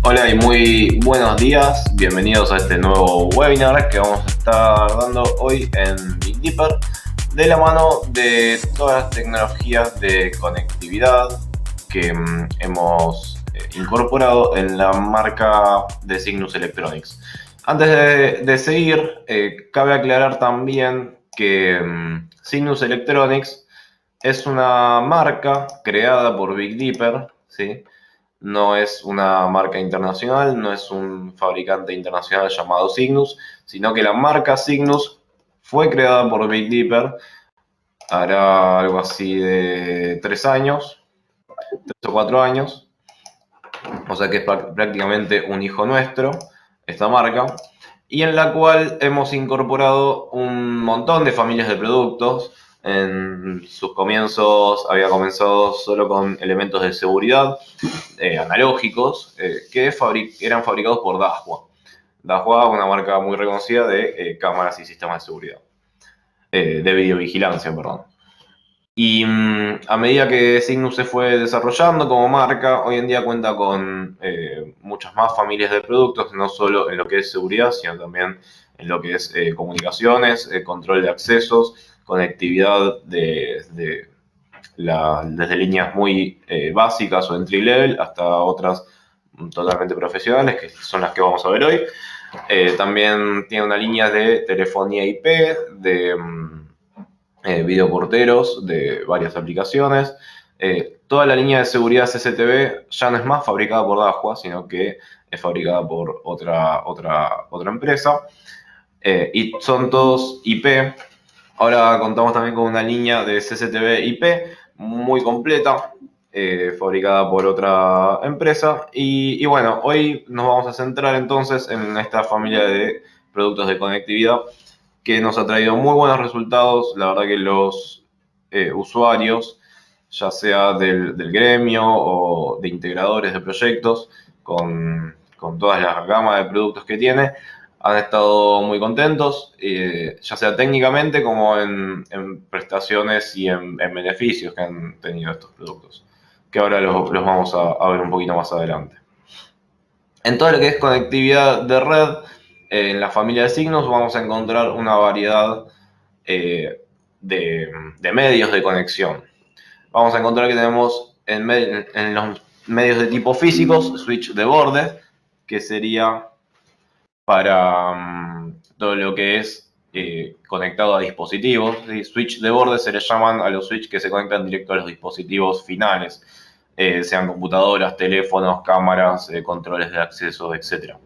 Hola y muy buenos días, bienvenidos a este nuevo webinar que vamos a estar dando hoy en Big Dipper de la mano de todas las tecnologías de conectividad que hemos incorporado en la marca de Cygnus Electronics. Antes de seguir, cabe aclarar también que Cygnus Electronics es una marca creada por Big Dipper, ¿sí? No es una marca internacional, no es un fabricante internacional llamado Cygnus, sino que la marca Cygnus fue creada por Big Dipper, hará algo así de 3 años, 3 o 4 años, o sea que es prácticamente un hijo nuestro, esta marca, y en la cual hemos incorporado un montón de familias de productos. En sus comienzos había comenzado solo con elementos de seguridad analógicos que eran fabricados por Dahua. Dahua, una marca muy reconocida de cámaras y sistemas de seguridad, de videovigilancia, perdón. Y a medida que Cygnus se fue desarrollando como marca, hoy en día cuenta con muchas más familias de productos, no solo en lo que es seguridad, sino también en lo que es comunicaciones, control de accesos, conectividad desde líneas muy básicas o entry level hasta otras totalmente profesionales, que son las que vamos a ver hoy. También tiene una línea de telefonía IP, de videoporteros de varias aplicaciones. Toda la línea de seguridad CCTV ya no es más fabricada por Dahua, sino que es fabricada por otra empresa. Y son todos IP. Ahora contamos también con una línea de CCTV IP muy completa, fabricada por otra empresa. Y bueno, hoy nos vamos a centrar entonces en esta familia de productos de conectividad que nos ha traído muy buenos resultados. La verdad que los usuarios, ya sea del gremio o de integradores de proyectos, con todas las gamas de productos que tiene, han estado muy contentos, ya sea técnicamente como en prestaciones y en beneficios que han tenido estos productos, que ahora los vamos a ver un poquito más adelante. En todo lo que es conectividad de red, en la familia de signos vamos a encontrar una variedad de medios de conexión. Vamos a encontrar que tenemos en los medios de tipo físicos, switch de borde, que sería para todo lo que es conectado a dispositivos. ¿Sí? Switch de borde se le llaman a los switch que se conectan directo a los dispositivos finales, sean computadoras, teléfonos, cámaras, controles de acceso, etc.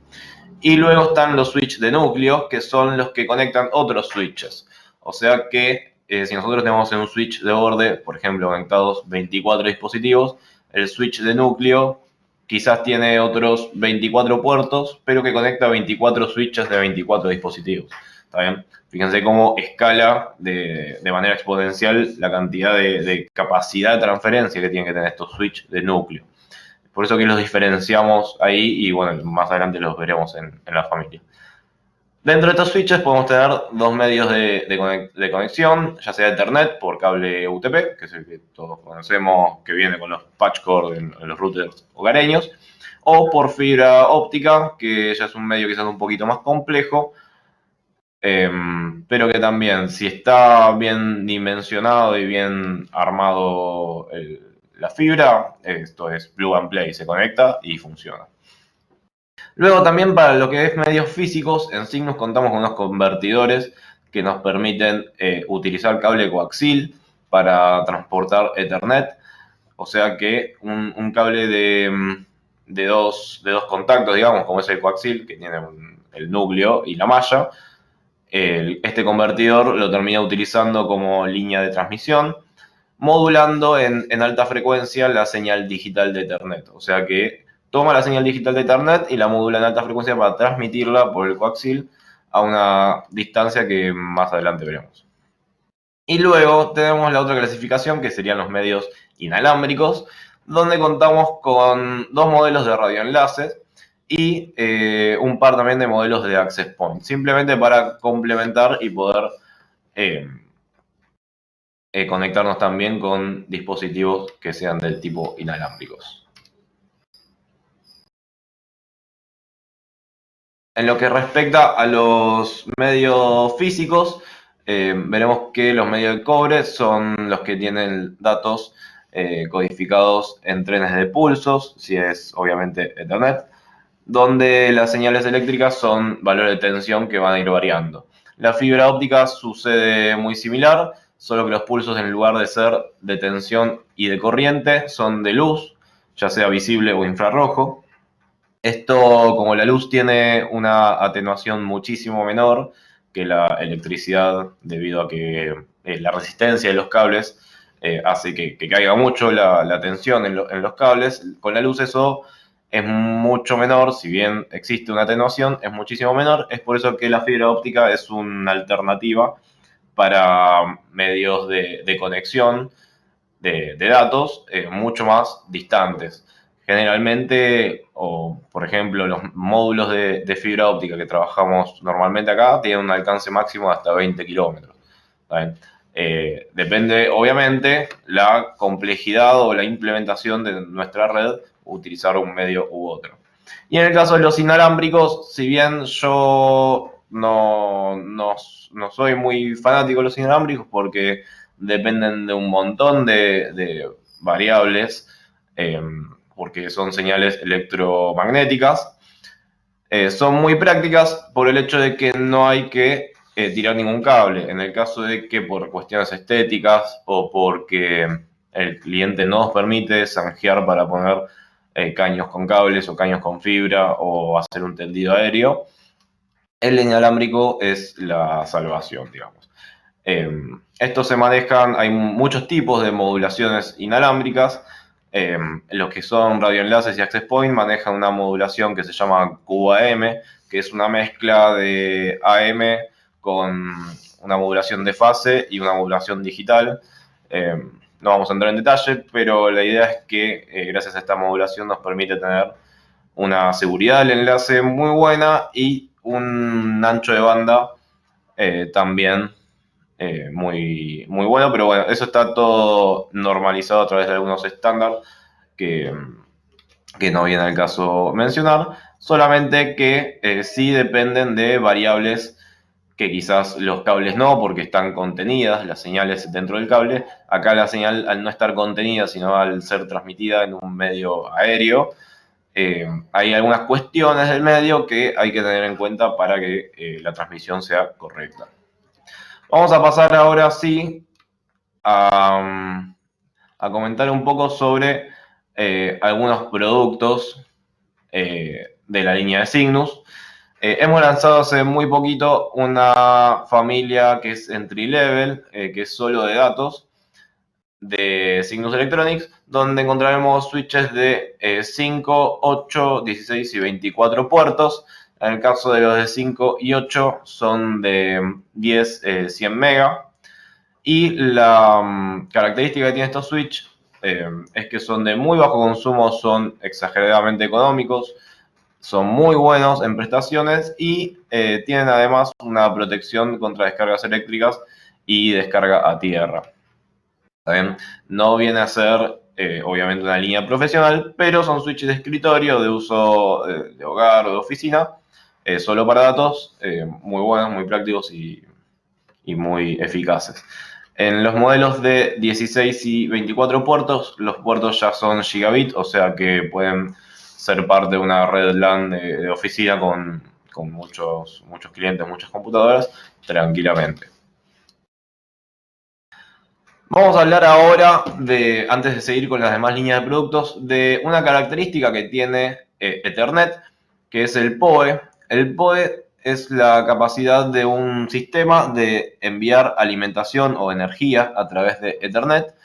Y luego están los switch de núcleo, que son los que conectan otros switches. O sea que si nosotros tenemos en un switch de borde, por ejemplo, conectados 24 dispositivos, el switch de núcleo quizás tiene otros 24 puertos, pero que conecta 24 switches de 24 dispositivos. ¿Está bien? Fíjense cómo escala de manera exponencial la cantidad de capacidad de transferencia que tienen que tener estos switches de núcleo. Por eso que los diferenciamos ahí y bueno, más adelante los veremos en la familia. Dentro de estos switches podemos tener dos medios de conexión, ya sea Ethernet por cable UTP, que es el que todos conocemos, que viene con los patch cord en los routers hogareños, o por fibra óptica, que ya es un medio quizás un poquito más complejo, pero que también, si está bien dimensionado y bien armado la fibra, esto es plug and play, se conecta y funciona. Luego también para lo que es medios físicos, en Cygnus contamos con unos convertidores que nos permiten utilizar cable coaxil para transportar Ethernet. O sea que un cable de dos contactos, digamos, como es el coaxil, que tiene el núcleo y la malla, este convertidor lo termina utilizando como línea de transmisión, modulando en alta frecuencia la señal digital de Ethernet. O sea que toma la señal digital de Ethernet y la modula en alta frecuencia para transmitirla por el coaxil a una distancia que más adelante veremos. Y luego tenemos la otra clasificación, que serían los medios inalámbricos, donde contamos con dos modelos de radioenlaces y un par también de modelos de access point, simplemente para complementar y poder conectarnos también con dispositivos que sean del tipo inalámbricos. En lo que respecta a los medios físicos, veremos que los medios de cobre son los que tienen datos codificados en trenes de pulsos, si es obviamente Ethernet, donde las señales eléctricas son valores de tensión que van a ir variando. La fibra óptica sucede muy similar, solo que los pulsos en lugar de ser de tensión y de corriente son de luz, ya sea visible o infrarrojo. Esto, como la luz tiene una atenuación muchísimo menor que la electricidad, debido a que la resistencia de los cables hace que caiga mucho la tensión en los cables, con la luz eso es mucho menor, si bien existe una atenuación, es muchísimo menor, es por eso que la fibra óptica es una alternativa para medios de conexión de datos mucho más distantes. Generalmente, o por ejemplo, los módulos de fibra óptica que trabajamos normalmente acá tienen un alcance máximo de hasta 20 kilómetros. Depende, obviamente, la complejidad o la implementación de nuestra red, utilizar un medio u otro. Y en el caso de los inalámbricos, si bien yo no soy muy fanático de los inalámbricos porque dependen de un montón de variables, porque son señales electromagnéticas. Son muy prácticas por el hecho de que no hay que tirar ningún cable. En el caso de que por cuestiones estéticas o porque el cliente no nos permite zanjear para poner caños con cables o caños con fibra o hacer un tendido aéreo, el inalámbrico es la salvación, digamos. Estos se manejan, hay muchos tipos de modulaciones inalámbricas. Los que son radioenlaces y access point manejan una modulación que se llama QAM, que es una mezcla de AM con una modulación de fase y una modulación digital. No vamos a entrar en detalle, pero la idea es que gracias a esta modulación nos permite tener una seguridad del enlace muy buena y un ancho de banda también muy bueno, pero bueno, eso está todo normalizado a través de algunos estándares que no viene al caso mencionar, solamente que sí dependen de variables que quizás los cables no, porque están contenidas las señales dentro del cable. Acá la señal, al no estar contenida, sino al ser transmitida en un medio aéreo, hay algunas cuestiones del medio que hay que tener en cuenta para que la transmisión sea correcta. Vamos a pasar ahora sí a comentar un poco sobre algunos productos de la línea de Cygnus. Hemos lanzado hace muy poquito una familia que es entry level, que es solo de datos, de Cygnus Electronics, donde encontraremos switches de 5, 8, 16 y 24 puertos. En el caso de los de 5 y 8 son de 10, 100 mega. Y la característica que tiene estos switches es que son de muy bajo consumo, son exageradamente económicos, son muy buenos en prestaciones y tienen además una protección contra descargas eléctricas y descarga a tierra. ¿Bien? No viene a ser, obviamente, una línea profesional, pero son switches de escritorio, de uso de hogar o de oficina, solo para datos, muy buenos, muy prácticos y muy eficaces. En los modelos de 16 y 24 puertos, los puertos ya son gigabit, o sea que pueden ser parte de una red LAN de oficina con muchos clientes, muchas computadoras, tranquilamente. Vamos a hablar ahora, antes de seguir con las demás líneas de productos, de una característica que tiene Ethernet, que es el PoE. El PoE es la capacidad de un sistema de enviar alimentación o energía a través de Ethernet.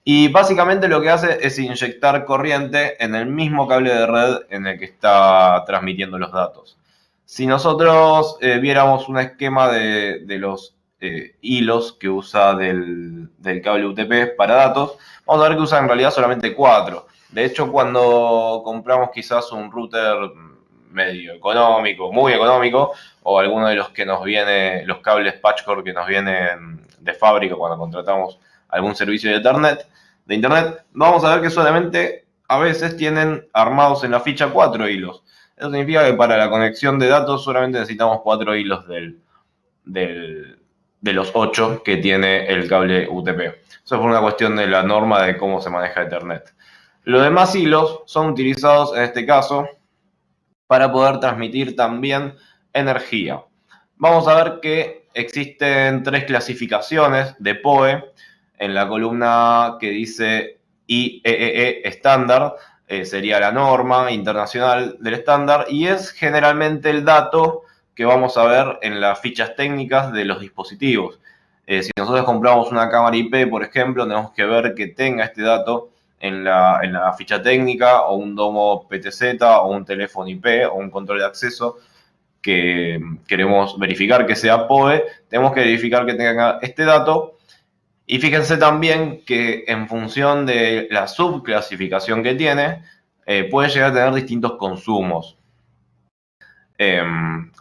Y básicamente lo que hace es inyectar corriente en el mismo cable de red en el que está transmitiendo los datos. Si nosotros viéramos un esquema de los hilos que usa del cable UTP para datos, vamos a ver que usa en realidad solamente 4. De hecho, cuando compramos quizás un router medio económico, muy económico, o alguno de los que nos viene, los cables patchcore que nos vienen de fábrica cuando contratamos algún servicio de internet, vamos a ver que solamente a veces tienen armados en la ficha 4 hilos. Eso significa que para la conexión de datos solamente necesitamos 4 hilos de los 8 que tiene el cable UTP. Eso es por una cuestión de la norma de cómo se maneja Ethernet. Los demás hilos son utilizados en este caso para poder transmitir también energía. Vamos a ver que existen 3 clasificaciones de PoE en la columna que dice IEEE estándar, sería la norma internacional del estándar, y es generalmente el dato que vamos a ver en las fichas técnicas de los dispositivos. Si nosotros compramos una cámara IP, por ejemplo, tenemos que ver que tenga este dato en la ficha técnica, o un domo PTZ, o un teléfono IP, o un control de acceso que queremos verificar que sea PoE, tenemos que verificar que tenga este dato. Y fíjense también que en función de la subclasificación que tiene, puede llegar a tener distintos consumos.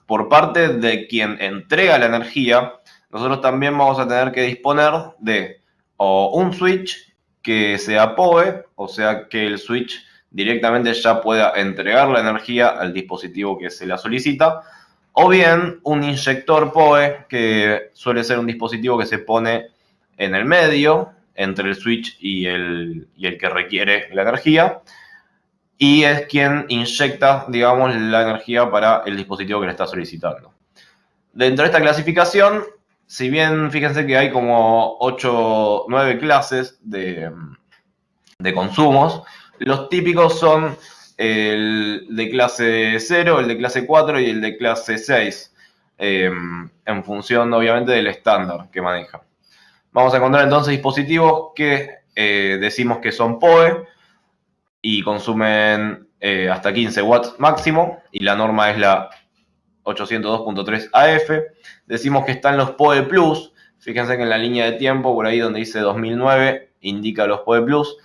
Por parte de quien entrega la energía, nosotros también vamos a tener que disponer de o un switch que sea PoE, o sea que el switch directamente ya pueda entregar la energía al dispositivo que se la solicita, o bien un inyector PoE, que suele ser un dispositivo que se pone en el medio entre el switch y el que requiere la energía, y es quien inyecta, digamos, la energía para el dispositivo que le está solicitando. Dentro de esta clasificación, si bien fíjense que hay como 8, 9 clases de consumos, los típicos son el de clase 0, el de clase 4 y el de clase 6, en función obviamente del estándar que maneja. Vamos a encontrar entonces dispositivos que decimos que son PoE y consumen hasta 15 watts máximo, y la norma es la 802.3 AF. Decimos que están los PoE Plus. Fíjense que en la línea de tiempo, por ahí donde dice 2009, indica los PoE Plus,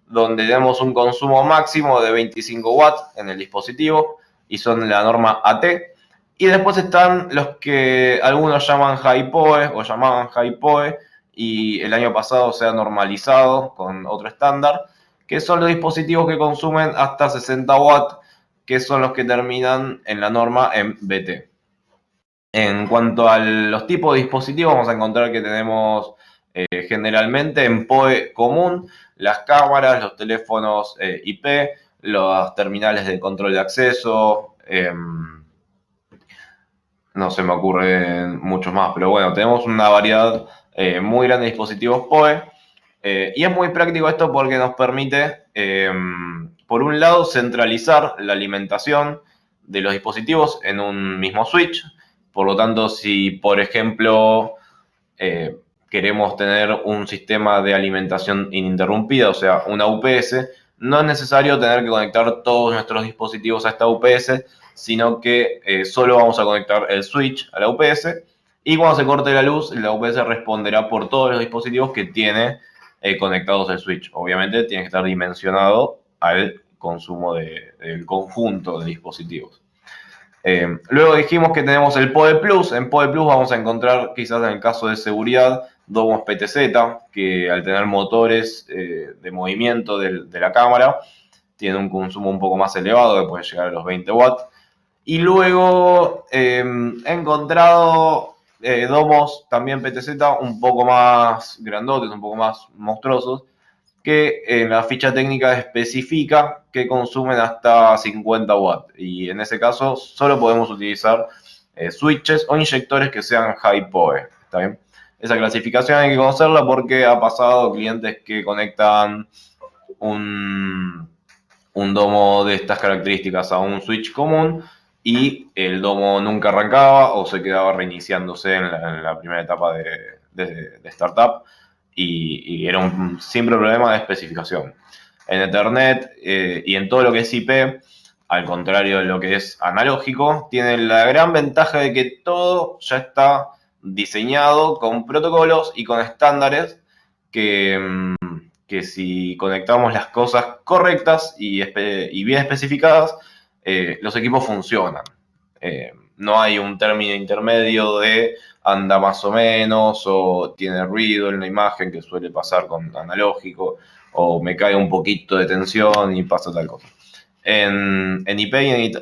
donde tenemos un consumo máximo de 25 watts en el dispositivo y son la norma AT. Y después están los que algunos llaman High PoE o llamaban High PoE, y el año pasado se ha normalizado con otro estándar, que son los dispositivos que consumen hasta 60 watts, que son los que terminan en la norma en BT. En cuanto a los tipos de dispositivos, vamos a encontrar que tenemos generalmente en PoE común las cámaras, los teléfonos IP, los terminales de control de acceso, no se me ocurren muchos más, pero bueno, tenemos una variedad muy grande de dispositivos PoE, y es muy práctico esto porque nos permite, por un lado, centralizar la alimentación de los dispositivos en un mismo switch. Por lo tanto, si por ejemplo queremos tener un sistema de alimentación ininterrumpida, o sea, una UPS, no es necesario tener que conectar todos nuestros dispositivos a esta UPS, sino que solo vamos a conectar el switch a la UPS, y cuando se corte la luz, la UPS responderá por todos los dispositivos que tiene conectados al switch. Obviamente tiene que estar dimensionado al consumo del conjunto de dispositivos. Luego dijimos que tenemos el PoE Plus. En PoE Plus vamos a encontrar, quizás en el caso de seguridad, domos PTZ, que al tener motores de movimiento de la cámara, tienen un consumo un poco más elevado, que puede llegar a los 20 watts. Y luego he encontrado domos también PTZ un poco más grandotes, un poco más monstruosos, que en la ficha técnica especifica que consumen hasta 50 watts. Y en ese caso solo podemos utilizar switches o inyectores que sean high PoE. ¿Está bien? Esa clasificación hay que conocerla porque ha pasado clientes que conectan un domo de estas características a un switch común y el domo nunca arrancaba o se quedaba reiniciándose en la primera etapa de startup, y era un simple problema de especificación. En Ethernet y en todo lo que es IP, al contrario de lo que es analógico, tiene la gran ventaja de que todo ya está diseñado con protocolos y con estándares que si conectamos las cosas correctas y bien especificadas, los equipos funcionan. No hay un término intermedio de anda más o menos, o tiene ruido en la imagen, que suele pasar con analógico, o me cae un poquito de tensión y pasa tal cosa. En IP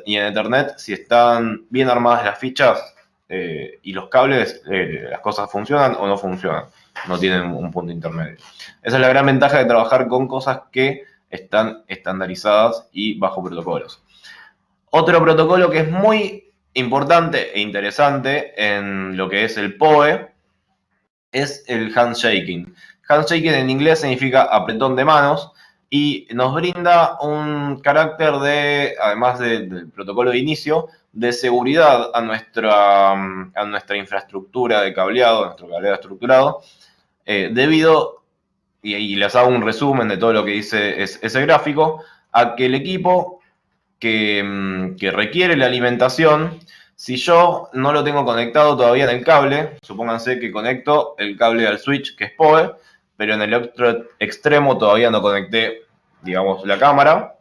y en Ethernet, si están bien armadas las fichas y los cables, las cosas funcionan o no funcionan. No tienen un punto intermedio. Esa es la gran ventaja de trabajar con cosas que están estandarizadas y bajo protocolos. Otro protocolo que es muy importante e interesante en lo que es el PoE es el handshaking. Handshaking en inglés significa apretón de manos y nos brinda un carácter de, además del protocolo de inicio, de seguridad a nuestra infraestructura de cableado, a nuestro cableado estructurado, debido, y les hago un resumen de todo lo que dice ese gráfico, a que el equipo que requiere la alimentación, si yo no lo tengo conectado todavía en el cable, supónganse que conecto el cable al switch, que es PoE, pero en el otro extremo todavía no conecté, digamos, la cámara.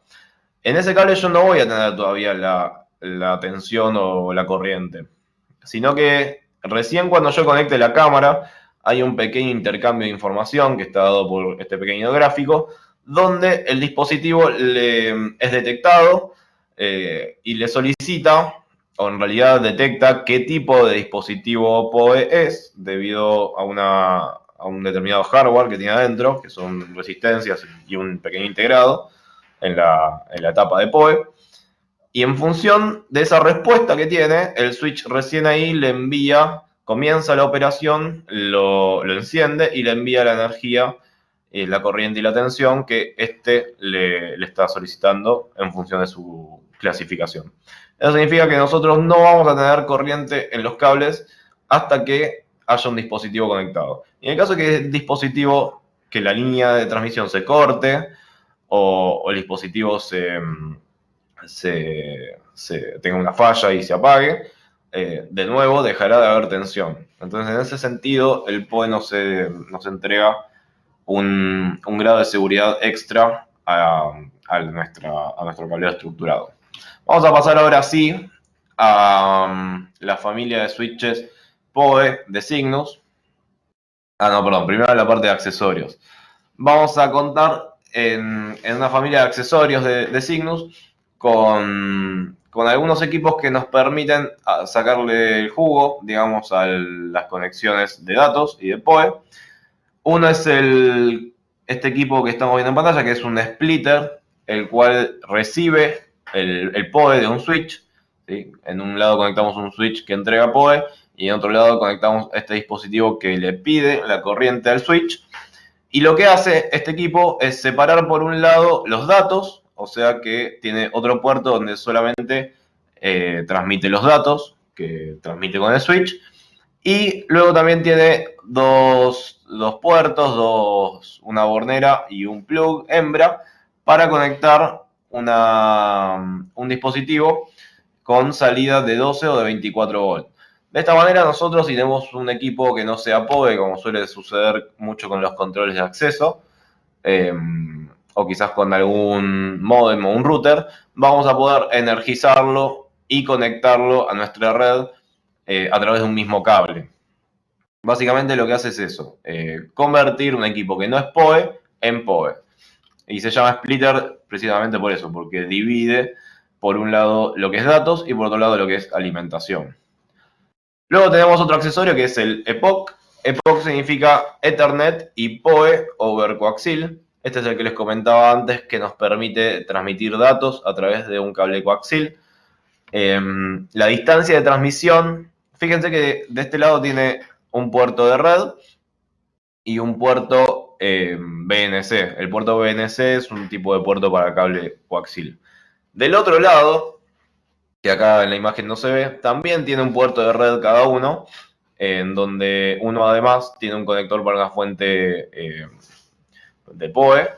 En ese cable yo no voy a tener todavía la tensión o la corriente, sino que recién cuando yo conecte la cámara hay un pequeño intercambio de información que está dado por este pequeño gráfico, donde el dispositivo es detectado y le solicita, o en realidad detecta qué tipo de dispositivo PoE es, debido a un determinado hardware que tiene adentro, que son resistencias y un pequeño integrado en la etapa de PoE. Y en función de esa respuesta que tiene, el switch recién ahí le envía, comienza la operación, lo enciende y le envía la energía, la corriente y la tensión que le está solicitando en función de su clasificación. Eso significa que nosotros no vamos a tener corriente en los cables hasta que haya un dispositivo conectado. Y en el caso de que el dispositivo, que la línea de transmisión se corte o el dispositivo tenga una falla y se apague, de nuevo dejará de haber tensión. Entonces, en ese sentido, el PoE nos entrega un grado de seguridad extra a nuestro cableado estructurado. Vamos a pasar ahora sí a la familia de switches PoE de Cygnus. No, perdón, primero la parte de accesorios. Vamos a contar en una familia de accesorios de Cygnus con algunos equipos que nos permiten sacarle el jugo, digamos, a las conexiones de datos y de PoE. Uno es este equipo que estamos viendo en pantalla, que es un splitter, el cual recibe el PoE de un switch. ¿Sí? En un lado conectamos un switch que entrega PoE y en otro lado conectamos este dispositivo que le pide la corriente al switch. Y lo que hace este equipo es separar por un lado los datos, o sea que tiene otro puerto donde solamente transmite los datos, que transmite con el switch, y luego también tiene dos puertos, una bornera y un plug hembra para conectar un dispositivo con salida de 12 o de 24 volts. De esta manera nosotros, si tenemos un equipo que no sea PoE, como suele suceder mucho con los controles de acceso, o quizás con algún modem o un router, vamos a poder energizarlo y conectarlo a nuestra red a través de un mismo cable. Básicamente lo que hace es eso, convertir un equipo que no es PoE en PoE. Y se llama splitter precisamente por eso, porque divide por un lado lo que es datos y por otro lado lo que es alimentación. Luego tenemos otro accesorio que es el EPOC. EPOC significa Ethernet y PoE over coaxil. Este es el que les comentaba antes, que nos permite transmitir datos a través de un cable coaxil. La distancia de transmisión, fíjense que de este lado tiene un puerto de red y un puerto BNC. El puerto BNC es un tipo de puerto para cable coaxil. Del otro lado, que acá en la imagen no se ve, también tiene un puerto de red cada uno, en donde uno además tiene un conector para una fuente de PoE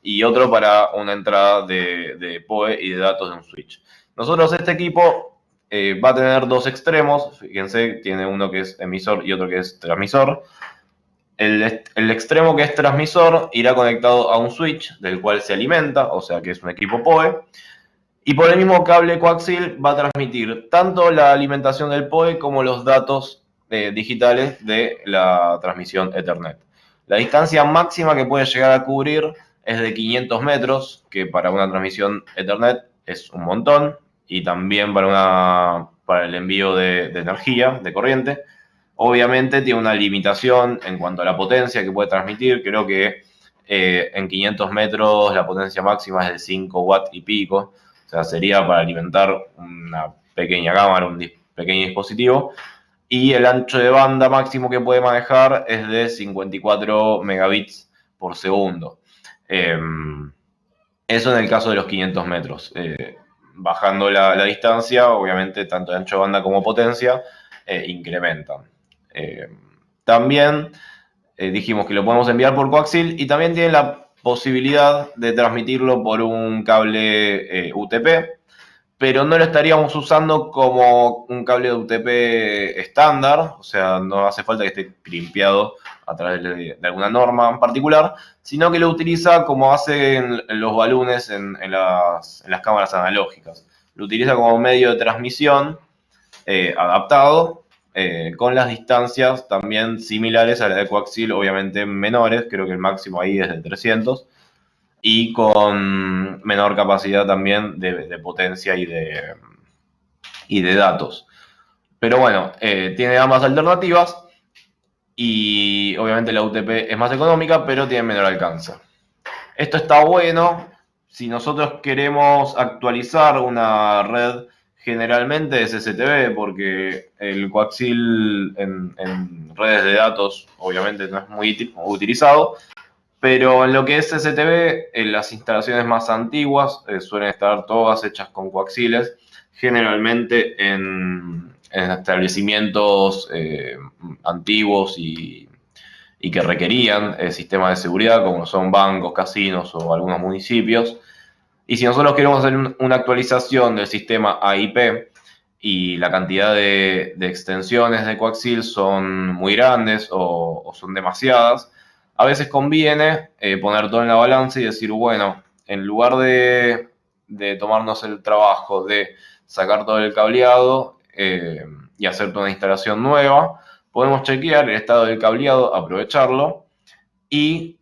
y otro para una entrada de PoE y de datos de un switch. Nosotros este equipo va a tener dos extremos, fíjense, tiene uno que es emisor y otro que es transmisor. El extremo que es transmisor irá conectado a un switch del cual se alimenta, o sea que es un equipo PoE. Y por el mismo cable coaxil va a transmitir tanto la alimentación del PoE como los datos digitales de la transmisión Ethernet. La distancia máxima que puede llegar a cubrir es de 500 metros, que para una transmisión Ethernet es un montón, y también para el envío de energía, de corriente. Obviamente tiene una limitación en cuanto a la potencia que puede transmitir. Creo que en 500 metros la potencia máxima es de 5 watts y pico. O sea, sería para alimentar una pequeña cámara, un pequeño dispositivo. Y el ancho de banda máximo que puede manejar es de 54 megabits por segundo. Eso en el caso de los 500 metros. Bajando la distancia, obviamente tanto de ancho de banda como potencia incrementan. También dijimos que lo podemos enviar por coaxil y también tiene la posibilidad de transmitirlo por un cable UTP, pero no lo estaríamos usando como un cable de UTP estándar, o sea, no hace falta que esté crimpeado a través de alguna norma en particular, sino que lo utiliza como hacen los balones en las cámaras analógicas. Lo utiliza como medio de transmisión adaptado, con las distancias también similares a la de coaxil, obviamente menores, creo que el máximo ahí es de 300, y con menor capacidad también de potencia y de datos. Pero bueno, tiene ambas alternativas y obviamente la UTP es más económica, pero tiene menor alcance. Esto está bueno si nosotros queremos actualizar una red. Generalmente es STB, porque el coaxil en redes de datos obviamente no es muy utilizado, pero en lo que es STB, en las instalaciones más antiguas suelen estar todas hechas con coaxiles, generalmente en establecimientos antiguos y que requerían sistemas de seguridad, como son bancos, casinos o algunos municipios. Y si nosotros queremos hacer una actualización del sistema AIP y la cantidad de extensiones de coaxil son muy grandes o son demasiadas, a veces conviene poner todo en la balanza y decir, bueno, en lugar de tomarnos el trabajo de sacar todo el cableado y hacer toda una instalación nueva, podemos chequear el estado del cableado, aprovecharlo y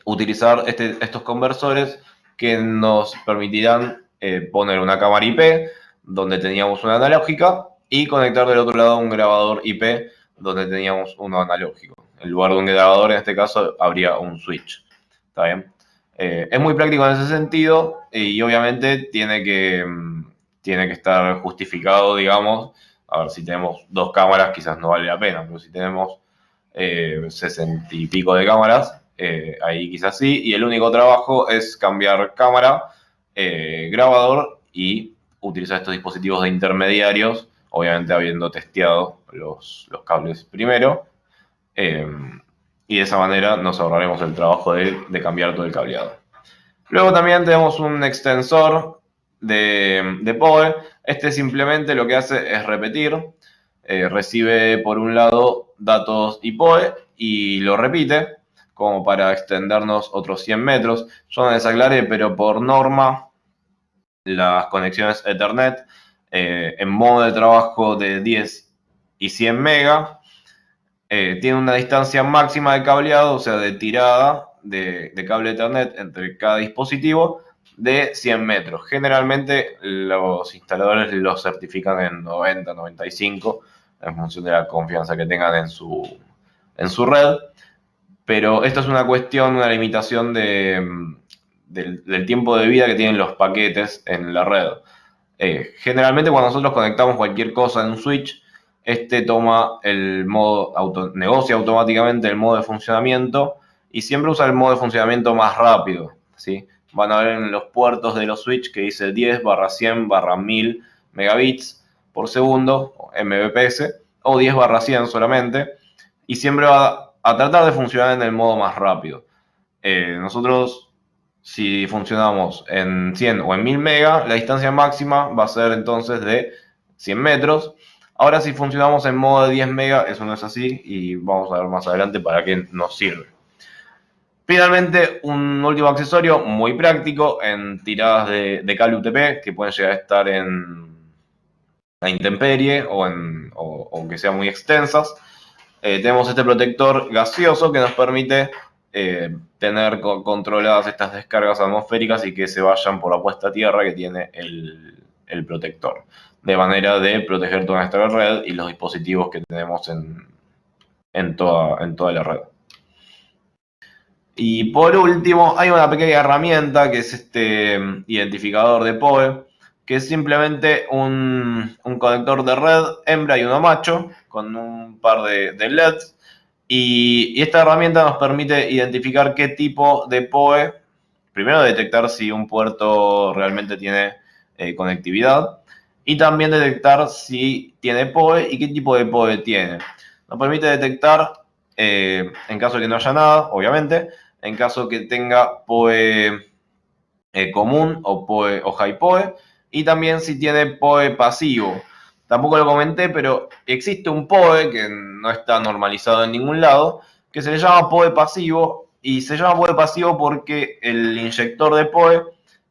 utilizar estos conversores que nos permitirán poner una cámara IP donde teníamos una analógica y conectar del otro lado un grabador IP donde teníamos uno analógico. En lugar de un grabador, en este caso, habría un switch. ¿Está bien? Es muy práctico en ese sentido y obviamente tiene que estar justificado, digamos. A ver, si tenemos 2 cámaras quizás no vale la pena, pero si tenemos 60 y pico de cámaras, ahí quizás sí. Y el único trabajo es cambiar cámara, grabador y utilizar estos dispositivos de intermediarios, obviamente habiendo testeado los cables primero. Y de esa manera nos ahorraremos el trabajo de cambiar todo el cableado. Luego también tenemos un extensor de PoE. Este simplemente lo que hace es repetir. Recibe por un lado datos IPOE y lo repite como para extendernos otros 100 metros. Yo no les aclaré, pero por norma las conexiones Ethernet en modo de trabajo de 10 y 100 megas tiene una distancia máxima de cableado, o sea, de tirada de cable Ethernet entre cada dispositivo de 100 metros. Generalmente los instaladores los certifican en 90, 95, en función de la confianza que tengan en su red. Pero esto es una cuestión, una limitación del tiempo de vida que tienen los paquetes en la red. Generalmente cuando nosotros conectamos cualquier cosa en un switch, este toma el modo, negocia automáticamente el modo de funcionamiento y siempre usa el modo de funcionamiento más rápido, ¿sí? Van a ver en los puertos de los switch que dice 10/100/1000 megabits por segundo, Mbps, o 10/100 solamente, y siempre va a tratar de funcionar en el modo más rápido. Nosotros, si funcionamos en 100 o en 1000 megas, la distancia máxima va a ser entonces de 100 metros. Ahora, si funcionamos en modo de 10 megas, eso no es así y vamos a ver más adelante para qué nos sirve. Finalmente, un último accesorio muy práctico en tiradas de cable UTP que pueden llegar a estar en la intemperie o que sean muy extensas. Tenemos este protector gaseoso que nos permite tener controladas estas descargas atmosféricas y que se vayan por la puesta a tierra que tiene el protector, de manera de proteger toda nuestra red y los dispositivos que tenemos en toda la red. Y por último, hay una pequeña herramienta que es este identificador de PoE, que es simplemente un conector de red hembra y uno macho, con un par de LEDs. Y esta herramienta nos permite identificar qué tipo de PoE, primero detectar si un puerto realmente tiene conectividad, y también detectar si tiene PoE y qué tipo de PoE tiene. Nos permite detectar, en caso de que no haya nada, obviamente, en caso que tenga PoE común o PoE o high PoE, y también si tiene PoE pasivo. Tampoco lo comenté, pero existe un PoE que no está normalizado en ningún lado, que se le llama PoE pasivo, y se llama PoE pasivo porque el inyector de PoE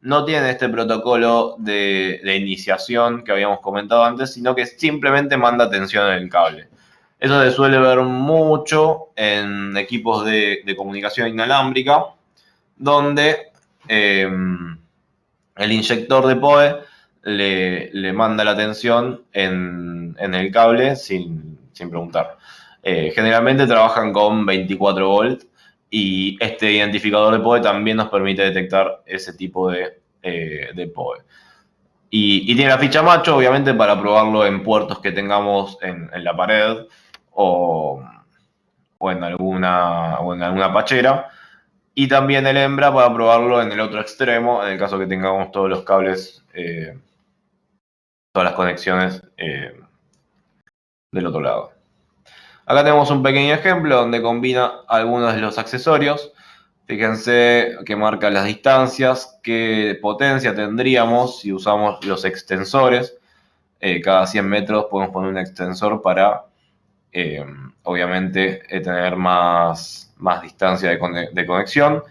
no tiene este protocolo de iniciación que habíamos comentado antes, sino que simplemente manda tensión en el cable. Eso se suele ver mucho en equipos de comunicación inalámbrica, donde el inyector de PoE le manda la tensión en el cable sin preguntar. Generalmente trabajan con 24 volts y este identificador de PoE también nos permite detectar ese tipo de PoE. Y tiene la ficha macho, obviamente, para probarlo en puertos que tengamos en la pared o en alguna pachera. Y también el hembra para probarlo en el otro extremo, en el caso que tengamos todos los cables, todas las conexiones del otro lado. Acá tenemos un pequeño ejemplo donde combina algunos de los accesorios. Fíjense que marca las distancias, qué potencia tendríamos si usamos los extensores. Cada 100 metros podemos poner un extensor para, obviamente, tener más distancia de conexión.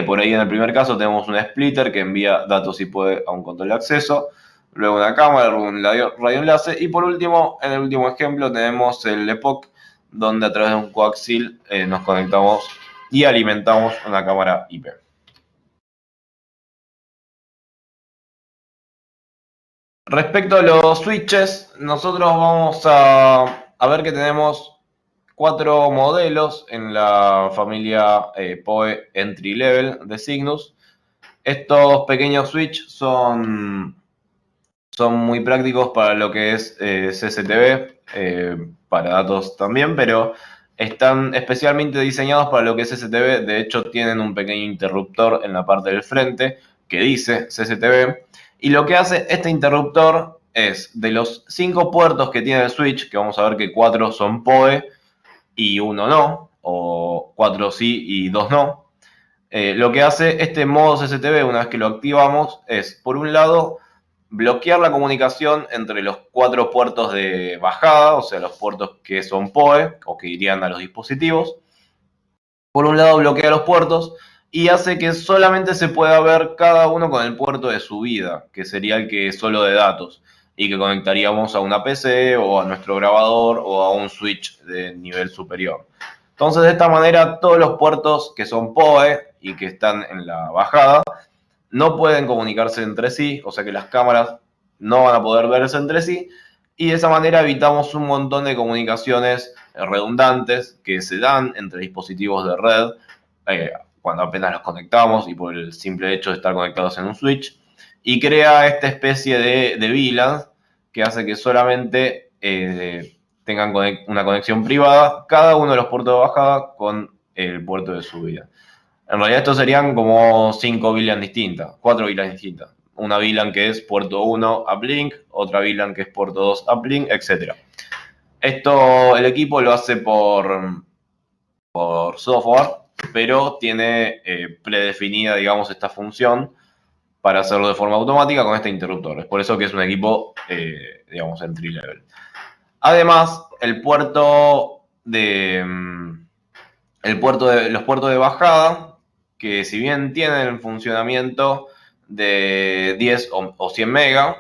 Por ahí en el primer caso tenemos un splitter que envía datos y puede a un control de acceso, luego una cámara, un radioenlace y por último, en el último ejemplo tenemos el EPOC, donde a través de un coaxil nos conectamos y alimentamos una cámara IP. Respecto a los switches, nosotros vamos a ver que tenemos 4 modelos en la familia PoE Entry Level de Cygnus. Estos pequeños switches son muy prácticos para lo que es CCTV, para datos también, pero están especialmente diseñados para lo que es CCTV. De hecho, tienen un pequeño interruptor en la parte del frente que dice CCTV. Y lo que hace este interruptor es, de los 5 puertos que tiene el switch, que vamos a ver que 4 son PoE y 1 no, o 4 sí y 2 no. Lo que hace este modo CCTV una vez que lo activamos es, por un lado, bloquear la comunicación entre los 4 puertos de bajada, o sea, los puertos que son PoE o que irían a los dispositivos. Por un lado, bloquea los puertos y hace que solamente se pueda ver cada uno con el puerto de subida, que sería el que es solo de datos y que conectaríamos a una PC o a nuestro grabador o a un switch de nivel superior. Entonces, de esta manera, todos los puertos que son PoE y que están en la bajada no pueden comunicarse entre sí, o sea que las cámaras no van a poder verse entre sí, y de esa manera evitamos un montón de comunicaciones redundantes que se dan entre dispositivos de red cuando apenas los conectamos y por el simple hecho de estar conectados en un switch, y crea esta especie de VLANs que hace que solamente tengan una conexión privada cada uno de los puertos de bajada con el puerto de subida. En realidad estos serían como 5 VLAN distintas, 4 VLAN distintas. Una VLAN que es puerto 1 uplink, otra VLAN que es puerto 2 uplink, etc. Esto el equipo lo hace por software, pero tiene predefinida, digamos, esta función para hacerlo de forma automática con este interruptor. Es por eso que es un equipo, digamos, entry level. Además, los puertos de bajada, que si bien tienen funcionamiento de 10 o 100 mega,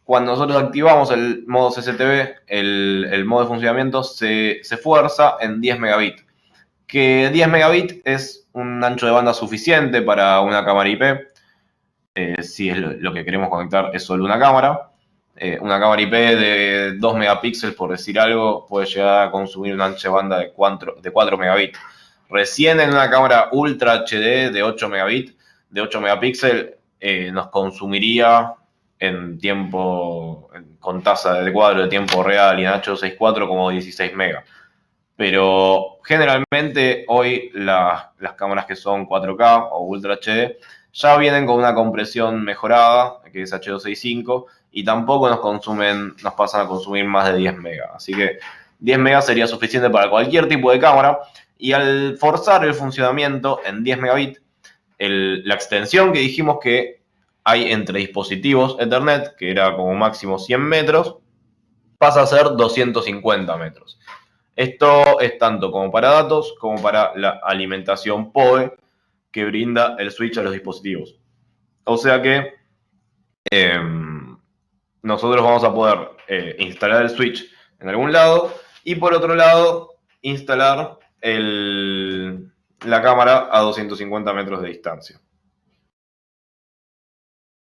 cuando nosotros activamos el modo CCTV, el modo de funcionamiento se fuerza en 10 megabits. que 10 megabits es un ancho de banda suficiente para una cámara IP. Si es lo que queremos conectar es solo una cámara. Una cámara IP de 2 megapíxeles, por decir algo, puede llegar a consumir un ancho de banda de 4 megabits. Recién en una cámara Ultra HD de 8 megabits, de 8 megapíxeles, nos consumiría en tiempo, con tasa de cuadro de tiempo real y en H264 como 16 megas. Pero generalmente hoy las cámaras que son 4K o Ultra HD ya vienen con una compresión mejorada, que es H265, y tampoco nos pasan a consumir más de 10 megas. Así que 10 megas sería suficiente para cualquier tipo de cámara, y al forzar el funcionamiento en 10 megabits, la extensión que dijimos que hay entre dispositivos Ethernet, que era como máximo 100 metros, pasa a ser 250 metros. Esto es tanto como para datos como para la alimentación PoE que brinda el switch a los dispositivos. O sea que nosotros vamos a poder instalar el switch en algún lado y por otro lado instalar la cámara a 250 metros de distancia.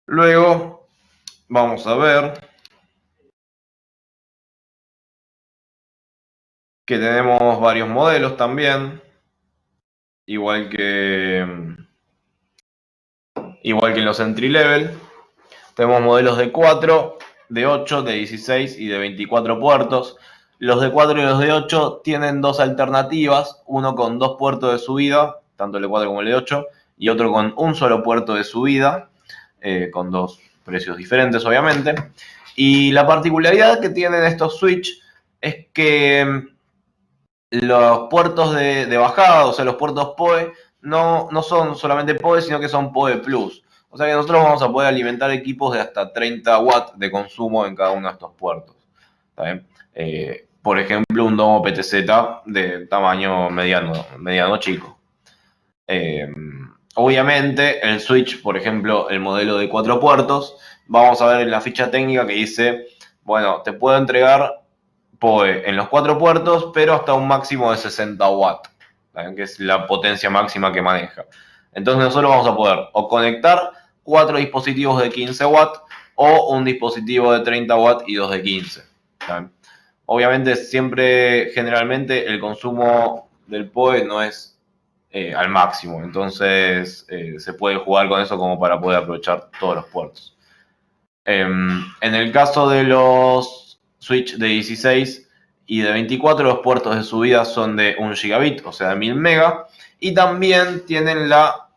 Luego vamos a ver que tenemos varios modelos también, igual que en los entry level. Tenemos modelos de 4, de 8, de 16 y de 24 puertos. Los de 4 y los de 8 tienen dos alternativas, uno con dos puertos de subida, tanto el de 4 como el de 8, y otro con un solo puerto de subida, con dos precios diferentes obviamente. Y la particularidad que tienen estos switch es que los puertos de bajada, o sea, los puertos PoE, no son solamente PoE, sino que son PoE Plus. O sea que nosotros vamos a poder alimentar equipos de hasta 30 watts de consumo en cada uno de estos puertos. ¿Está bien? Por ejemplo, un Domo PTZ de tamaño mediano chico. Obviamente, el switch, por ejemplo, el modelo de 4 puertos, vamos a ver en la ficha técnica que dice, bueno, te puedo entregar PoE en los 4 puertos, pero hasta un máximo de 60 watts, ¿saben? Que es la potencia máxima que maneja. Entonces nosotros vamos a poder o conectar 4 dispositivos de 15 watts o un dispositivo de 30 watts y 2 de 15. ¿Saben? Obviamente siempre, generalmente, el consumo del PoE no es al máximo, entonces se puede jugar con eso como para poder aprovechar todos los puertos. En el caso de los switch de 16 y de 24, los puertos de subida son de 1 gigabit, o sea, de 1000 megas, y también tienen la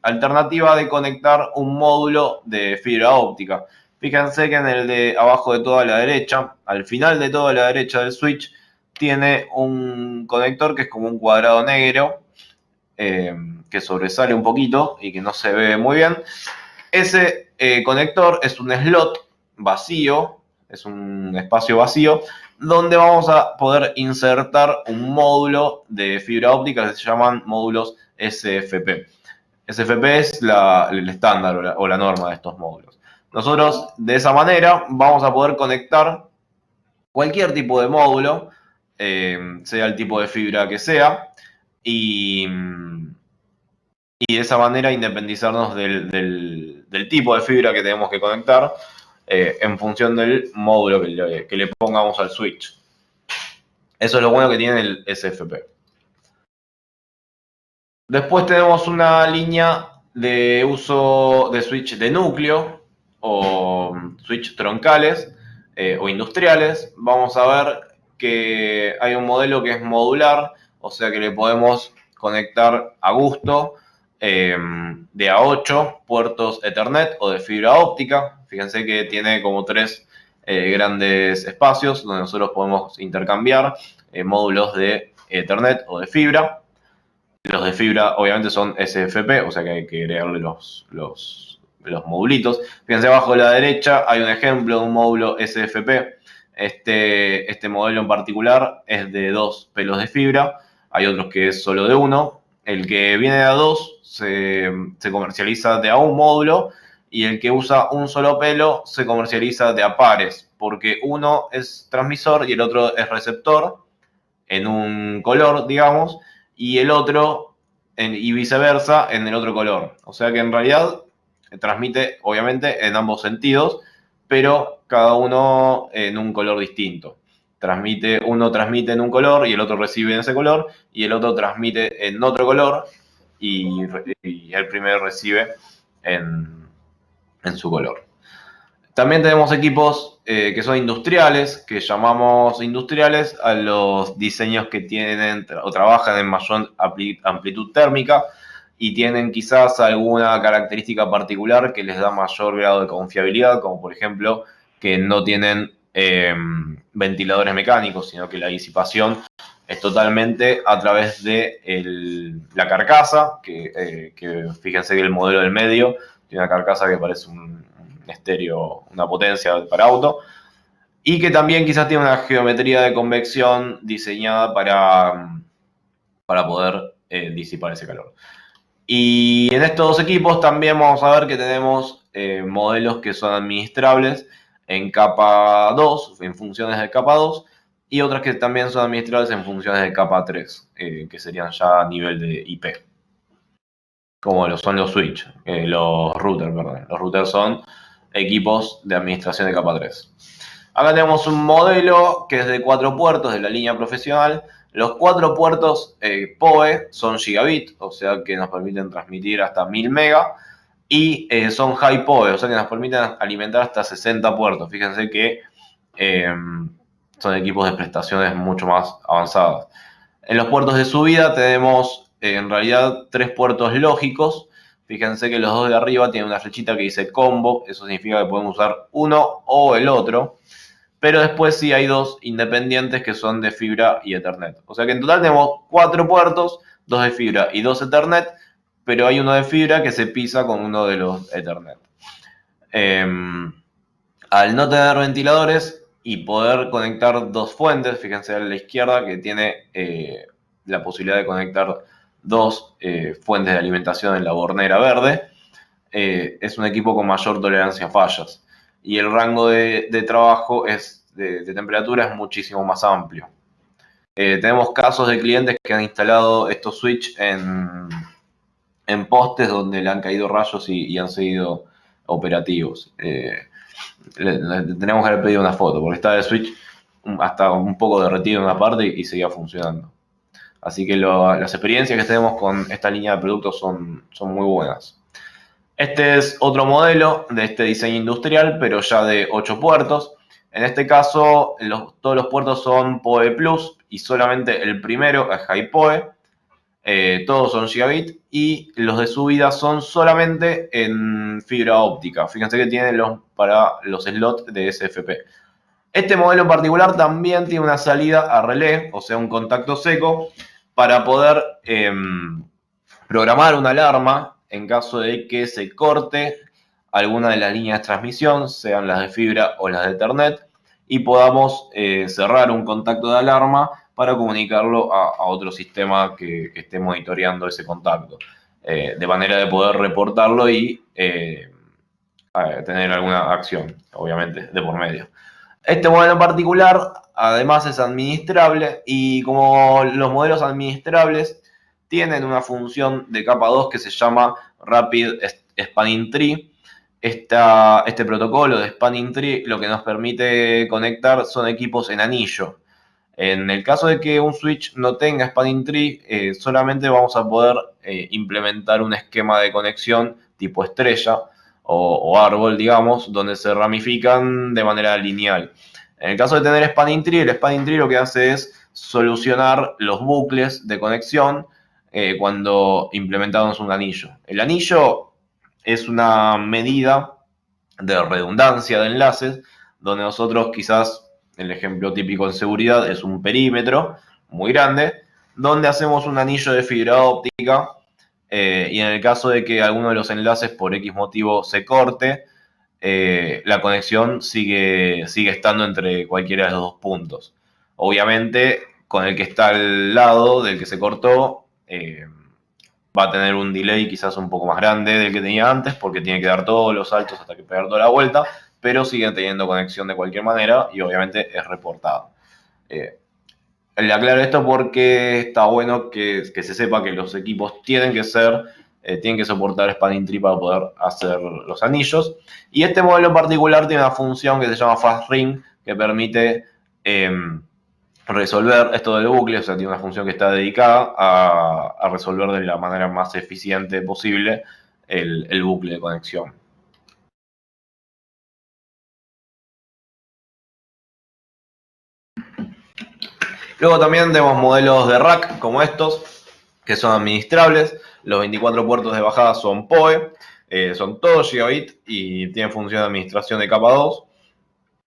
alternativa de conectar un módulo de fibra óptica. Fíjense que en el de abajo de toda la derecha, al final de toda la derecha del switch, tiene un conector que es como un cuadrado negro, que sobresale un poquito y que no se ve muy bien. Ese conector es un slot vacío, es un espacio vacío, donde vamos a poder insertar un módulo de fibra óptica que se llaman módulos SFP. SFP es el estándar o la norma de estos módulos. Nosotros de esa manera vamos a poder conectar cualquier tipo de módulo, sea el tipo de fibra que sea, y de esa manera independizarnos del tipo de fibra que tenemos que conectar en función del módulo que le pongamos al switch. Eso es lo bueno que tiene el SFP. Después tenemos una línea de uso de switch de núcleo o switch troncales o industriales. Vamos a ver que hay un modelo que es modular, o sea que le podemos conectar a gusto de a 8 puertos Ethernet o de fibra óptica. Fíjense que tiene como 3 grandes espacios donde nosotros podemos intercambiar módulos de Ethernet o de fibra. Los de fibra obviamente son SFP, o sea que hay que agregarle los modulitos. Fíjense abajo a la derecha hay un ejemplo de un módulo SFP. Este modelo en particular es de 2 pelos de fibra, hay otros que es solo de 1. El que viene de a 2 se comercializa de a un módulo y el que usa un solo pelo se comercializa de a pares, porque uno es transmisor y el otro es receptor en un color, digamos, y el otro, y viceversa, en el otro color. O sea que en realidad transmite, obviamente, en ambos sentidos, pero cada uno en un color distinto. Uno transmite en un color y el otro recibe en ese color, y el otro transmite en otro color y el primero recibe en su color. También tenemos equipos que son industriales, que llamamos industriales a los diseños que tienen o trabajan en mayor amplitud térmica y tienen quizás alguna característica particular que les da mayor grado de confiabilidad, como por ejemplo que no tienen ventiladores mecánicos, sino que la disipación es totalmente a través de la carcasa, que fíjense que el modelo del medio tiene una carcasa que parece un estéreo, una potencia para auto, y que también quizás tiene una geometría de convección diseñada para poder disipar ese calor. Y en estos dos equipos también vamos a ver que tenemos modelos que son administrables en capa 2, en funciones de capa 2, y otras que también son administrables en funciones de capa 3, que serían ya a nivel de IP. Como lo son los switch, los routers, perdón. Los routers son equipos de administración de capa 3. Acá tenemos un modelo que es de 4 puertos de la línea profesional. Los 4 puertos PoE son gigabit, o sea que nos permiten transmitir hasta 1000 megas. Y son high PoE, o sea que nos permiten alimentar hasta 60 puertos. Fíjense que son equipos de prestaciones mucho más avanzadas. En los puertos de subida tenemos en realidad 3 puertos lógicos. Fíjense que los dos de arriba tienen una flechita que dice combo, eso significa que podemos usar uno o el otro. Pero después sí hay 2 independientes que son de fibra y Ethernet. O sea que en total tenemos 4 puertos, 2 de fibra y 2 Ethernet, pero hay uno de fibra que se pisa con uno de los Ethernet. Al no tener ventiladores y poder conectar 2 fuentes, fíjense a la izquierda que tiene la posibilidad de conectar 2 fuentes de alimentación en la bornera verde, es un equipo con mayor tolerancia a fallas. Y el rango de trabajo de temperatura es muchísimo más amplio. Tenemos casos de clientes que han instalado estos switch en postes donde le han caído rayos y han seguido operativos. Tenemos que haber pedido una foto, porque está el switch hasta un poco derretido en una parte y seguía funcionando. Así que las experiencias que tenemos con esta línea de productos son muy buenas. Este es otro modelo de este diseño industrial, pero ya de 8 puertos. En este caso, todos los puertos son PoE Plus y solamente el primero es High PoE. Todos son gigabit y los de subida son solamente en fibra óptica. Fíjense que tienen para los slots de SFP. Este modelo en particular también tiene una salida a relé, o sea, un contacto seco, para poder programar una alarma en caso de que se corte alguna de las líneas de transmisión, sean las de fibra o las de Ethernet, y podamos cerrar un contacto de alarma para comunicarlo a otro sistema que esté monitoreando ese contacto, de manera de poder reportarlo y tener alguna acción, obviamente, de por medio. Este modelo en particular, además, es administrable y como los modelos administrables tienen una función de capa 2 que se llama Rapid Spanning Tree. Este protocolo de Spanning Tree lo que nos permite conectar son equipos en anillo. En el caso de que un switch no tenga Spanning Tree, solamente vamos a poder implementar un esquema de conexión tipo estrella o árbol, digamos, donde se ramifican de manera lineal. En el caso de tener Spanning Tree, el Spanning Tree lo que hace es solucionar los bucles de conexión cuando implementamos un anillo. El anillo es una medida de redundancia de enlaces, donde nosotros quizás, el ejemplo típico en seguridad es un perímetro muy grande, donde hacemos un anillo de fibra óptica y en el caso de que alguno de los enlaces por X motivo se corte, la conexión sigue estando entre cualquiera de los dos puntos. Obviamente, con el que está al lado del que se cortó, va a tener un delay quizás un poco más grande del que tenía antes, porque tiene que dar todos los saltos hasta que pegar toda la vuelta, pero sigue teniendo conexión de cualquier manera y obviamente es reportado. Le aclaro esto porque está bueno que se sepa que los equipos tienen que soportar spanning tree para poder hacer los anillos. Y este modelo en particular tiene una función que se llama fast ring, que permite resolver esto del bucle, o sea, tiene una función que está dedicada a resolver de la manera más eficiente posible el bucle de conexión. Luego también tenemos modelos de rack como estos, que son administrables. Los 24 puertos de bajada son PoE, son todos gigabit y tienen función de administración de capa 2.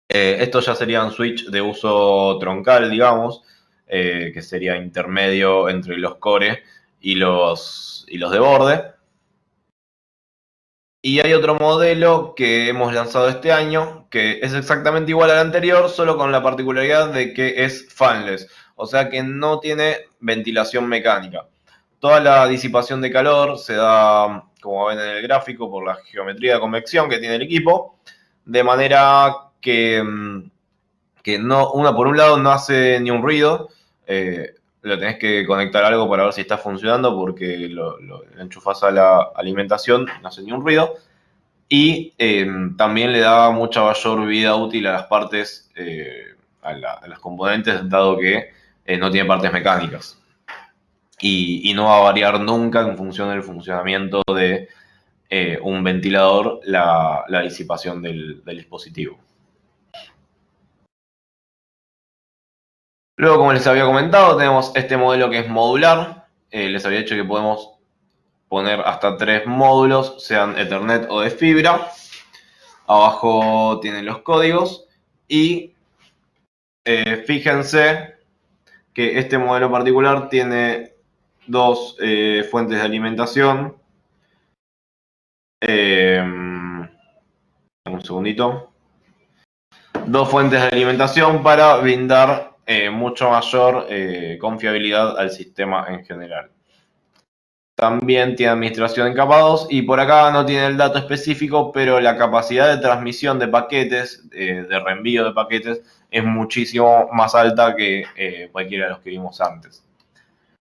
Estos ya serían switch de uso troncal, digamos, que sería intermedio entre los core y los de borde. Y hay otro modelo que hemos lanzado este año, que es exactamente igual al anterior, solo con la particularidad de que es fanless, o sea que no tiene ventilación mecánica. Toda la disipación de calor se da, como ven en el gráfico, por la geometría de convección que tiene el equipo, de manera que no, por un lado no hace ni un ruido, lo tenés que conectar a algo para ver si está funcionando porque lo enchufás a la alimentación, no hace ni un ruido. Y también le da mucha mayor vida útil a las partes, a los componentes, dado que no tiene partes mecánicas. Y no va a variar nunca en función del funcionamiento de un ventilador la disipación del dispositivo. Luego, como les había comentado, tenemos este modelo que es modular. Les había dicho que podemos poner hasta 3 módulos, sean Ethernet o de fibra. Abajo tienen los códigos y fíjense que este modelo particular tiene dos fuentes de alimentación. Un segundito. Dos fuentes de alimentación para brindar mucho mayor confiabilidad al sistema en general. También tiene administración en capa 2 y por acá no tiene el dato específico, pero la capacidad de transmisión de paquetes, de reenvío de paquetes, es muchísimo más alta que cualquiera de los que vimos antes.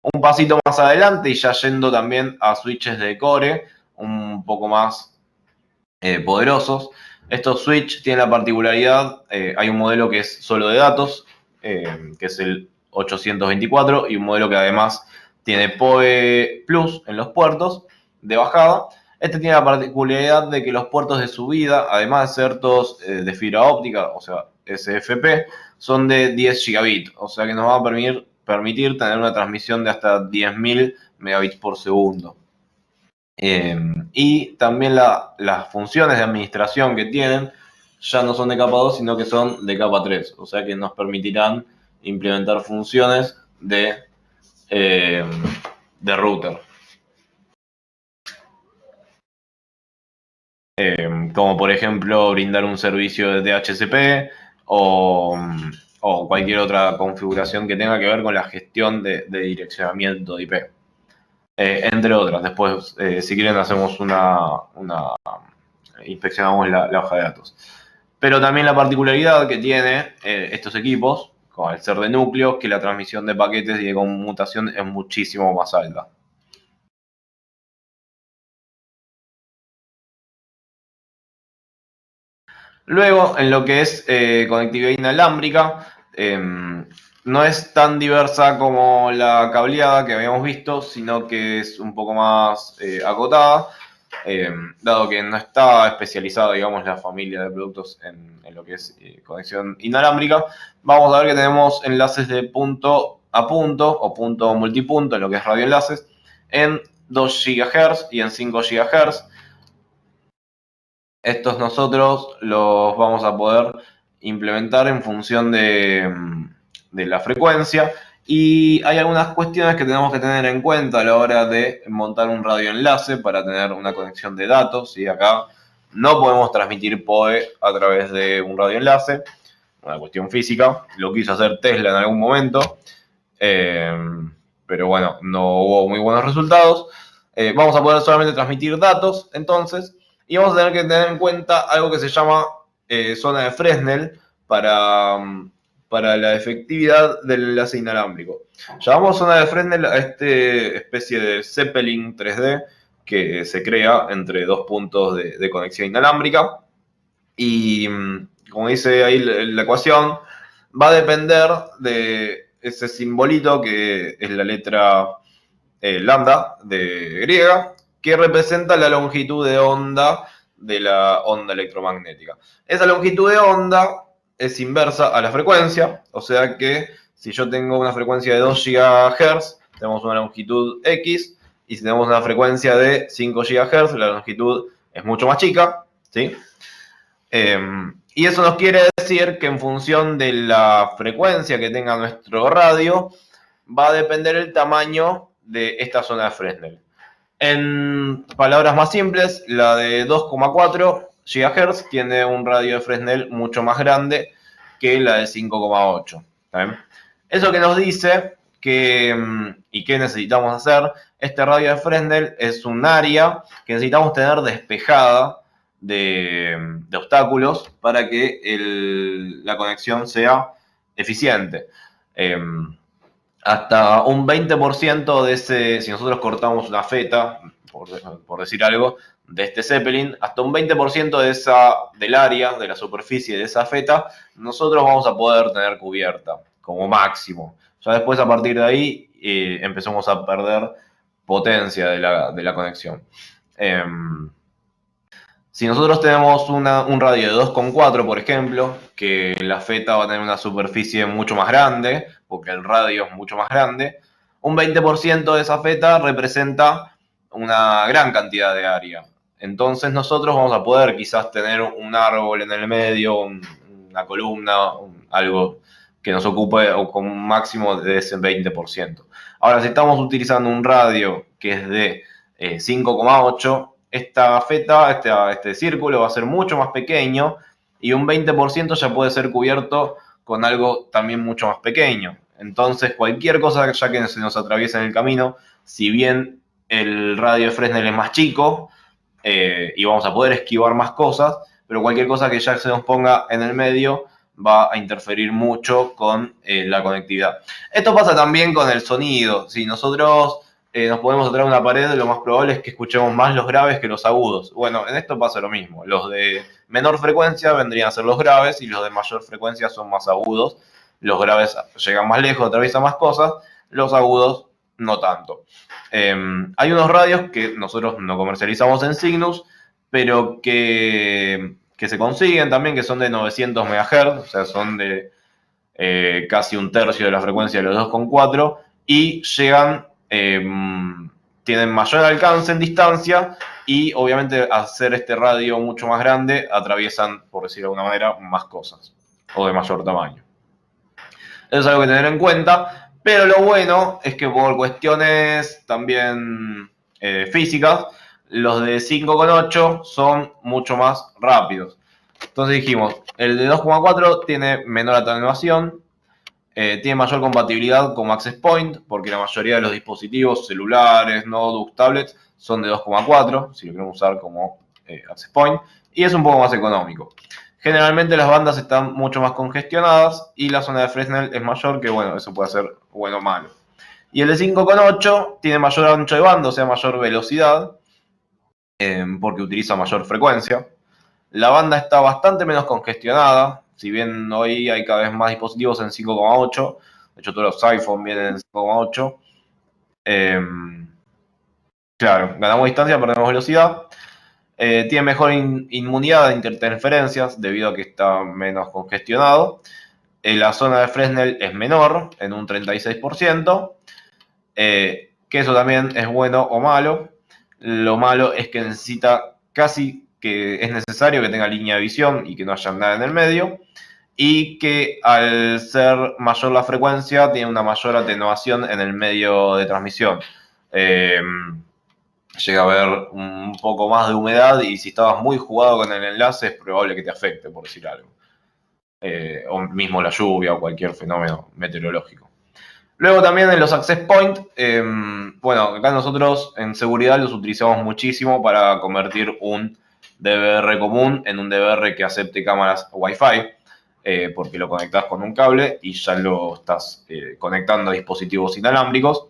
Un pasito más adelante y ya yendo también a switches de core, un poco más poderosos. Estos switch tienen la particularidad, hay un modelo que es solo de datos, que es el 824, y un modelo que además tiene PoE Plus en los puertos de bajada. Este tiene la particularidad de que los puertos de subida, además de ser todos de fibra óptica, o sea, SFP, son de 10 gigabit, o sea que nos va a permitir tener una transmisión de hasta 10.000 megabits por segundo. Y también las funciones de administración que tienen ya no son de capa 2, sino que son de capa 3. O sea que nos permitirán implementar funciones de router. Como por ejemplo brindar un servicio de DHCP o cualquier otra configuración que tenga que ver con la gestión de direccionamiento de IP. Entre otras. Después, si quieren, hacemos inspeccionamos la hoja de datos. Pero también la particularidad que tiene estos equipos, con el ser de núcleo, que la transmisión de paquetes y de conmutación es muchísimo más alta. Luego, en lo que es conectividad inalámbrica, no es tan diversa como la cableada que habíamos visto, sino que es un poco más acotada, dado que no está especializada, digamos, la familia de productos en lo que es conexión inalámbrica. Vamos a ver que tenemos enlaces de punto a punto o punto multipunto en lo que es radioenlaces en 2 GHz y en 5 GHz. Estos nosotros los vamos a poder implementar en función de la frecuencia, y hay algunas cuestiones que tenemos que tener en cuenta a la hora de montar un radioenlace para tener una conexión de datos. ¿Sí? Acá no podemos transmitir PoE a través de un radioenlace, una cuestión física. Lo quiso hacer Tesla en algún momento, pero bueno, no hubo muy buenos resultados. Vamos a poder solamente transmitir datos, entonces, y vamos a tener que tener en cuenta algo que se llama zona de Fresnel para para la efectividad del enlace inalámbrico. Llamamos zona de Fresnel a esta especie de Zeppelin 3D que se crea entre dos puntos de conexión inalámbrica. Y como dice ahí la ecuación, va a depender de ese simbolito que es la letra lambda de griega, que representa la longitud de onda de la onda electromagnética. Esa longitud de onda es inversa a la frecuencia, o sea que si yo tengo una frecuencia de 2 GHz, tenemos una longitud X, y si tenemos una frecuencia de 5 GHz, la longitud es mucho más chica, ¿sí? Y eso nos quiere decir que en función de la frecuencia que tenga nuestro radio, va a depender el tamaño de esta zona de Fresnel. En palabras más simples, la de 2,4 GHz tiene un radio de Fresnel mucho más grande que la de 5,8. Eso que nos dice que, y qué necesitamos hacer, este radio de Fresnel es un área que necesitamos tener despejada de obstáculos para que la conexión sea eficiente. Hasta un 20% de ese, si nosotros cortamos una feta, por decir algo, de este Zeppelin, hasta un 20% del área, de la superficie de esa feta, nosotros vamos a poder tener cubierta, como máximo. Ya después, a partir de ahí, empezamos a perder potencia de la conexión. Si nosotros tenemos un radio de 2,4, por ejemplo, que la feta va a tener una superficie mucho más grande, porque el radio es mucho más grande, un 20% de esa feta representa una gran cantidad de área. Entonces nosotros vamos a poder quizás tener un árbol en el medio, una columna, algo que nos ocupe con un máximo de ese 20%. Ahora, si estamos utilizando un radio que es de 5,8, esta feta, este círculo va a ser mucho más pequeño y un 20% ya puede ser cubierto con algo también mucho más pequeño. Entonces, cualquier cosa ya que se nos atraviesa en el camino, si bien el radio de Fresnel es más chico y vamos a poder esquivar más cosas, pero cualquier cosa que ya se nos ponga en el medio va a interferir mucho con la conectividad. Esto pasa también con el sonido. Si nosotros nos ponemos atrás de una pared, lo más probable es que escuchemos más los graves que los agudos. Bueno, en esto pasa lo mismo. Los de menor frecuencia vendrían a ser los graves y los de mayor frecuencia son más agudos. Los graves llegan más lejos, atraviesan más cosas, los agudos no tanto. Hay unos radios que nosotros no comercializamos en Cygnus, pero que se consiguen también, que son de 900 MHz, o sea, son de casi un tercio de la frecuencia de los 2,4 y llegan, tienen mayor alcance en distancia y obviamente al hacer este radio mucho más grande atraviesan, por decirlo de alguna manera, más cosas o de mayor tamaño. Eso es algo que tener en cuenta, pero lo bueno es que por cuestiones también físicas, los de 5,8 son mucho más rápidos. Entonces dijimos, el de 2,4 tiene menor atenuación, tiene mayor compatibilidad con Access Point, porque la mayoría de los dispositivos celulares, notebooks, tablets, son de 2,4, si lo queremos usar como Access Point, y es un poco más económico. Generalmente las bandas están mucho más congestionadas y la zona de Fresnel es mayor, que bueno, eso puede ser bueno o malo. Y el de 5,8 tiene mayor ancho de banda, o sea, mayor velocidad, porque utiliza mayor frecuencia. La banda está bastante menos congestionada, si bien hoy hay cada vez más dispositivos en 5,8, de hecho todos los iPhone vienen en 5,8. Claro, ganamos distancia, perdemos velocidad. Tiene mejor inmunidad a interferencias debido a que está menos congestionado. La zona de Fresnel es menor, en un 36%, que eso también es bueno o malo. Lo malo es que necesita que es necesario que tenga línea de visión y que no haya nada en el medio, y que al ser mayor la frecuencia tiene una mayor atenuación en el medio de transmisión. Llega a haber un poco más de humedad y si estabas muy jugado con el enlace es probable que te afecte, por decir algo. O mismo la lluvia o cualquier fenómeno meteorológico. Luego también en los access point, bueno, acá nosotros en seguridad los utilizamos muchísimo para convertir un DVR común en un DVR que acepte cámaras Wi-Fi. porque lo conectás con un cable y ya lo estás conectando a dispositivos inalámbricos.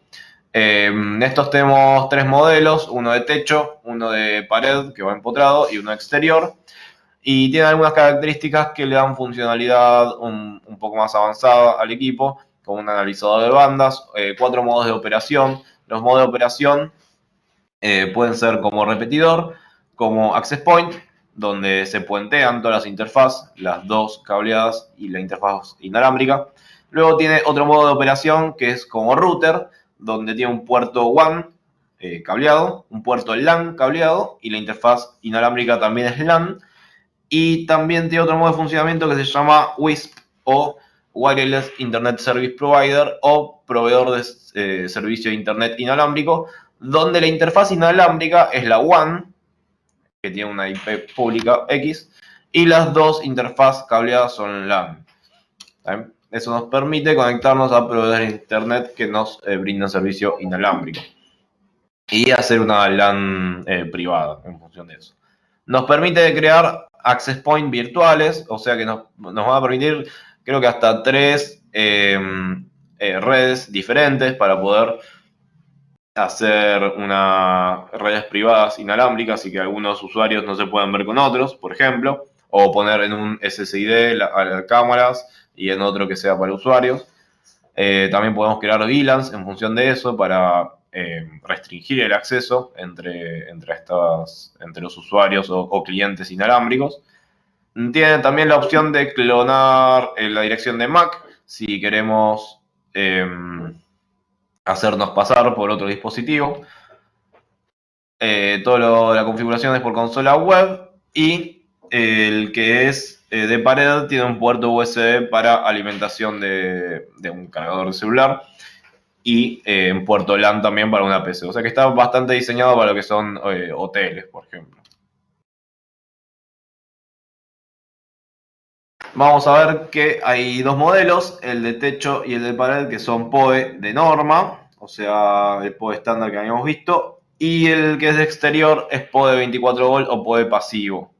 Estos tenemos 3 modelos, uno de techo, uno de pared que va empotrado y uno exterior. Y tiene algunas características que le dan funcionalidad un poco más avanzada al equipo, como un analizador de bandas, 4 modos de operación. Los modos de operación pueden ser como repetidor, como access point, donde se puentean todas las interfaces, las dos cableadas y la interfaz inalámbrica. Luego tiene otro modo de operación que es como router, donde tiene un puerto WAN cableado, un puerto LAN cableado y la interfaz inalámbrica también es LAN. Y también tiene otro modo de funcionamiento que se llama WISP o Wireless Internet Service Provider o proveedor de servicio de Internet inalámbrico, donde la interfaz inalámbrica es la WAN, que tiene una IP pública X, y las dos interfaces cableadas son LAN. ¿Bien? Eso nos permite conectarnos a proveedores de Internet que nos brindan servicio inalámbrico y hacer una LAN privada en función de eso. Nos permite crear access point virtuales, o sea que nos va a permitir, creo que hasta 3 redes diferentes para poder hacer redes privadas inalámbricas y que algunos usuarios no se puedan ver con otros, por ejemplo, o poner en un SSID a las cámaras y en otro que sea para usuarios. También podemos crear VLANs en función de eso para restringir el acceso entre los usuarios o clientes inalámbricos. Tiene también la opción de clonar la dirección de MAC si queremos hacernos pasar por otro dispositivo. Toda la configuración es por consola web y el que es de pared tiene un puerto USB para alimentación de un cargador de celular y un puerto LAN también para una PC. O sea que está bastante diseñado para lo que son hoteles, por ejemplo. Vamos a ver que hay 2 modelos, el de techo y el de pared, que son PoE de norma, o sea, el PoE estándar que habíamos visto, y el que es de exterior es PoE 24 volt o PoE pasivo.